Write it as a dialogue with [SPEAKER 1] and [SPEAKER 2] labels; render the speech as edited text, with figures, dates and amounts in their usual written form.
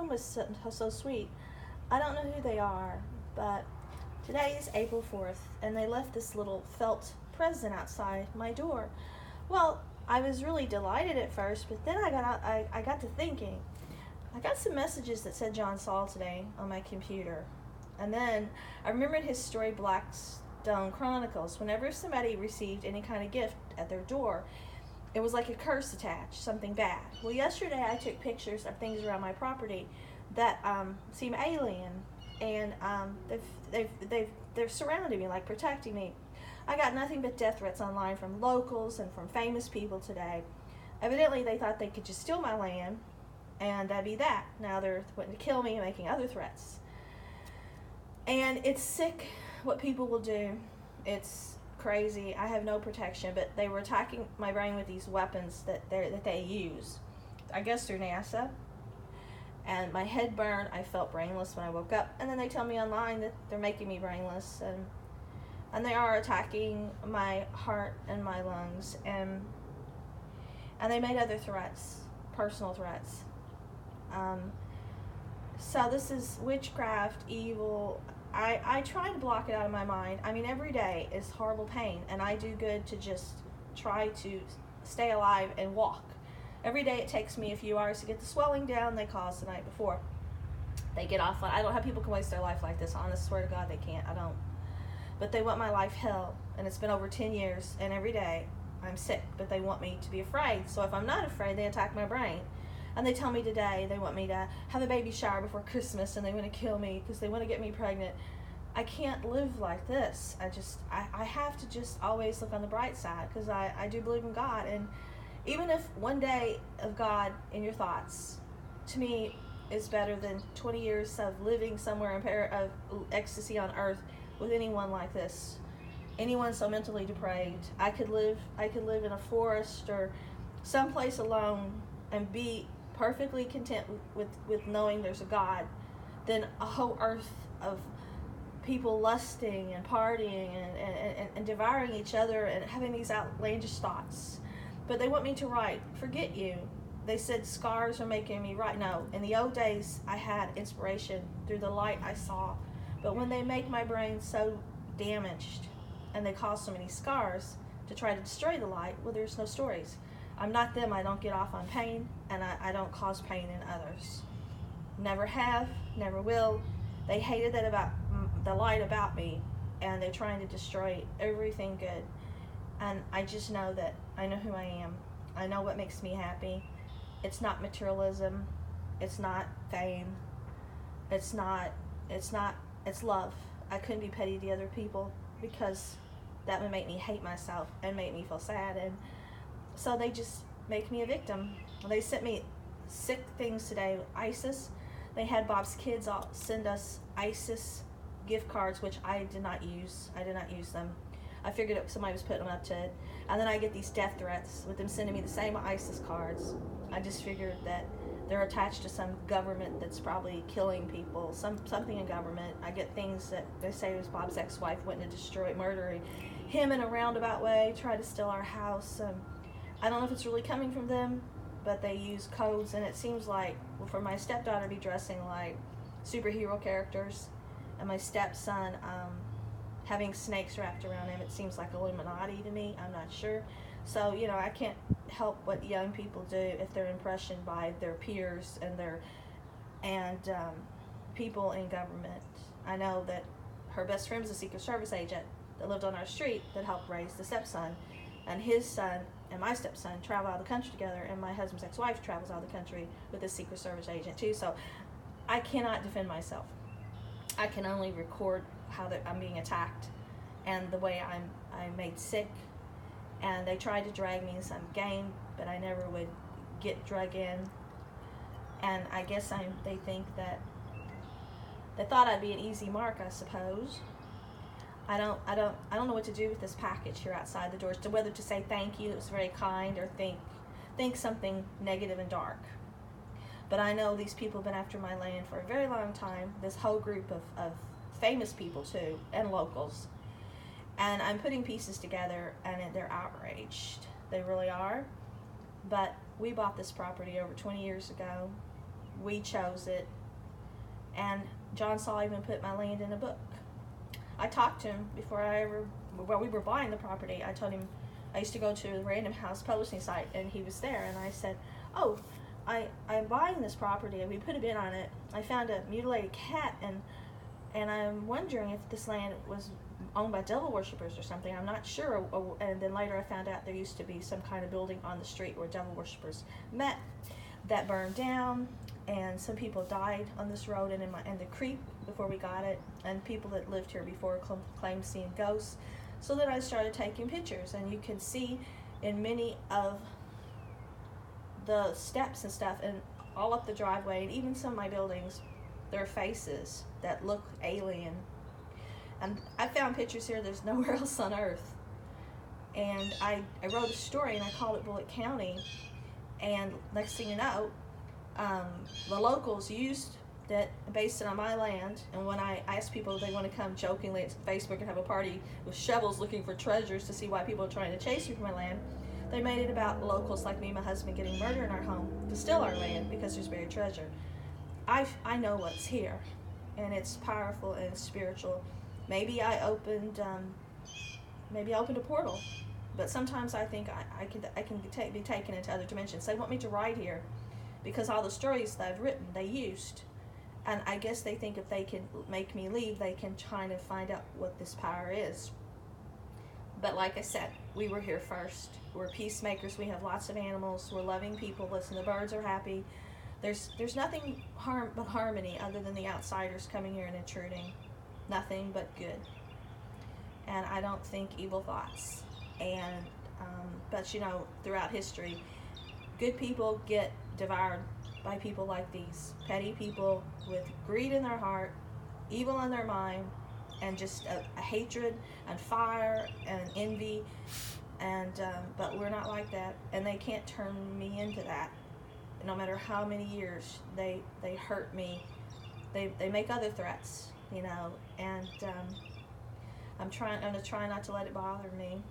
[SPEAKER 1] them was so sweet. I don't know who they are, but today is April 4th, and they left this little felt present outside my door. Well, I was really delighted at first, but then I got to thinking. I got some messages that said John Saul today on my computer. And then I remembered his story, Blackstone Chronicles. Whenever somebody received any kind of gift at their door, it was like a curse attached, something bad. Well, yesterday I took pictures of things around my property that seem alien, and they're surrounding me, like protecting me. I got nothing but death threats online from locals and from famous people today. Evidently, they thought they could just steal my land, and that'd be that. Now they're wanting to kill me and making other threats. And it's sick what people will do. It's crazy. I have no protection, but they were attacking my brain with these weapons that they use. I guess through NASA. And my head burned. I felt brainless when I woke up. And then they tell me online that they're making me brainless, and they are attacking my heart and my lungs, and they made other threats, personal threats. So this is witchcraft, evil. I try to block it out of my mind. I mean, every day is horrible pain, and I do good to just try to stay alive and walk. Every day it takes me a few hours to get the swelling down they caused the night before. They get off. I don't have people can waste their life like this. Honest, swear to God, they can't. I don't. But they want my life hell, and it's been over 10 years, and every day I'm sick, but they want me to be afraid. So if I'm not afraid, they attack my brain. And they tell me today they want me to have a baby shower before Christmas, and they want to kill me because they want to get me pregnant. I can't live like this. I have to just always look on the bright side, because I do believe in God. And even if one day of God in your thoughts, to me, is better than 20 years of living somewhere of ecstasy on earth with anyone like this. Anyone so mentally depraved. I could live in a forest or someplace alone and be perfectly content with knowing there's a God, than a whole earth of people lusting and partying and devouring each other and having these outlandish thoughts. But they want me to write, forget you. They said scars are making me write. No, in the old days I had inspiration through the light I saw. But when they make my brain so damaged and they cause so many scars to try to destroy the light, well, there's no stories. I'm not them. I don't get off on pain, and I don't cause pain in others. Never have, never will. They hated that about the light about me, and they're trying to destroy everything good. And I just know that I know who I am. I know what makes me happy. It's not materialism. It's not fame. It's love. I couldn't be petty to other people, because that would make me hate myself and make me feel sad. And so they just make me a victim. They sent me sick things today. ISIS. They had Bob's kids all send us ISIS gift cards, which I did not use. I did not use them. I figured somebody was putting them up to it. And then I get these death threats with them sending me the same ISIS cards. I just figured that they're attached to some government that's probably killing people, something in government. I get things that they say it was Bob's ex-wife went to destroy, murder him in a roundabout way, try to steal our house. I don't know if it's really coming from them, but they use codes, and it seems like, well, for my stepdaughter to be dressing like superhero characters, and my stepson having snakes wrapped around him, it seems like Illuminati to me. I'm not sure. So, I can't help what young people do if they're impressioned by their peers and people in government. I know that her best friend was a Secret Service agent that lived on our street that helped raise the stepson. And his son and my stepson travel out of the country together, and my husband's ex-wife travels out of the country with a Secret Service agent too. So I cannot defend myself. I can only record how I'm being attacked and the way I'm made sick. And they tried to drag me in some game, but I never would get drug in. And I guess they think that they thought I'd be an easy mark, I suppose. I don't know what to do with this package here outside the doors, to whether to say thank you, it was very kind, or think something negative and dark. But I know these people have been after my land for a very long time, this whole group of famous people too, and locals. And I'm putting pieces together, and they're outraged. They really are. But we bought this property over 20 years ago. We chose it, and John Saul even put my land in a book. I talked to him before we were buying the property. I told him I used to go to a Random House publishing site, and he was there, and I said, "Oh, I'm buying this property, and we put a bid on it. I found a mutilated cat, and I'm wondering if this land was owned by devil worshippers or something. I'm not sure." And then later I found out there used to be some kind of building on the street where devil worshippers met that burned down, and some people died on this road and in the creek before we got it, and people that lived here before claimed seeing ghosts. So then I started taking pictures, and you can see in many of the steps and stuff and all up the driveway, and even some of my buildings, there are faces that look alien. And I found pictures here there's nowhere else on earth. And I wrote a story, and I called it Bullitt County. And next thing you know, the locals used that, based it on my land. And when I asked people if they want to come jokingly at Facebook and have a party with shovels looking for treasures to see why people are trying to chase me from my land, they made it about locals like me and my husband getting murdered in our home to steal our land because there's buried treasure. I know what's here, and it's powerful and it's spiritual. Maybe I opened a portal, but sometimes I think I can be taken into other dimensions. They want me to write here because all the stories that I've written they used, and I guess they think if they can make me leave, they can try to find out what this power is. But like I said, we were here first. We're peacemakers. We have lots of animals. We're loving people. Listen, the birds are happy. There's nothing but harmony other than the outsiders coming here and intruding. Nothing but good. And I don't think evil thoughts. And but throughout history, good people get devoured by people like these. Petty people with greed in their heart, evil in their mind, and just a hatred and fire and envy. And but we're not like that, and they can't turn me into that. No matter how many years they hurt me, they make other threats, and I'm gonna try not to let it bother me.